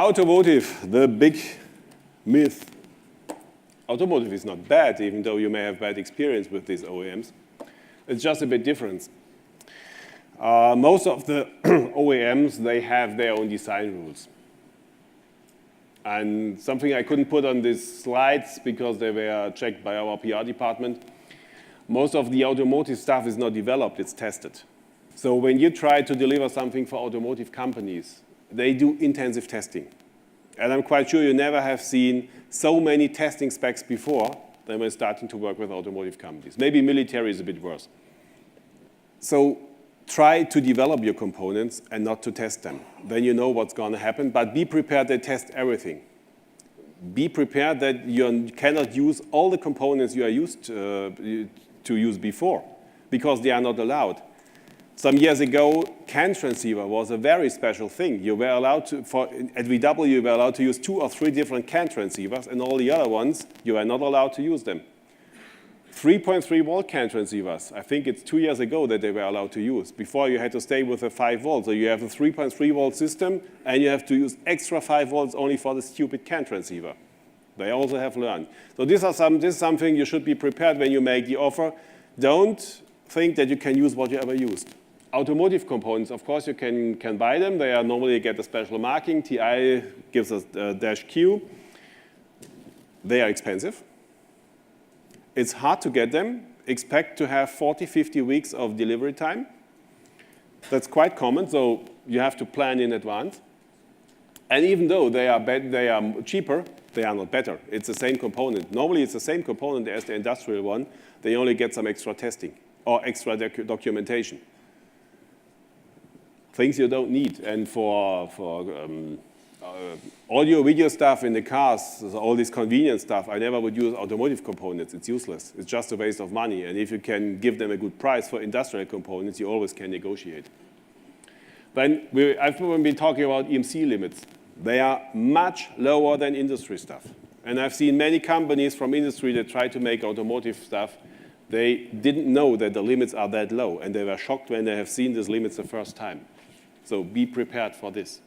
Automotive, the big myth. Automotive is not bad, even though you may have bad experience with these OEMs. It's just a bit different. Most of the OEMs, they have their own design rules. And something I couldn't put on these slides because they were checked by our PR department, most of the automotive stuff is not developed, it's tested. So when you try to deliver something for automotive companies, they do intensive testing. And I'm quite sure you never have seen so many testing specs before than when starting to work with automotive companies. Maybe military is a bit worse. So try to develop your components and not to test them. Then you know what's going to happen, but be prepared to test everything. Be prepared that you cannot use all the components you are used to use before, because they are not allowed. Some years ago, CAN transceiver was a very special thing. You were allowed to, at VW, you were allowed to use 2 or 3 different CAN transceivers, and all the other ones, you are not allowed to use them. 3.3 volt CAN transceivers, I think it's 2 years ago that they were allowed to use. Before, you had to stay with a 5 volt. So you have a 3.3 volt system, and you have to use extra 5 volts only for the stupid CAN transceiver. They also have learned. So this is something you should be prepared when you make the offer. Don't think that you can use what you ever used. Automotive components, of course, you can buy them. They are normally get a special marking. TI gives us -Q. They are expensive. It's hard to get them. Expect to have 40, 50 weeks of delivery time. That's quite common, so you have to plan in advance. And even though they are cheaper, they are not better. It's the same component. Normally, it's the same component as the industrial one. They only get some extra testing or extra documentation. Things you don't need. And for audio, video stuff in the cars, so all this convenience stuff, I never would use automotive components. It's useless. It's just a waste of money. And if you can give them a good price for industrial components, you always can negotiate. Then I've been talking about EMC limits. They are much lower than industry stuff. And I've seen many companies from industry that try to make automotive stuff. They didn't know that the limits are that low, and they were shocked when they have seen these limits the first time. So be prepared for this.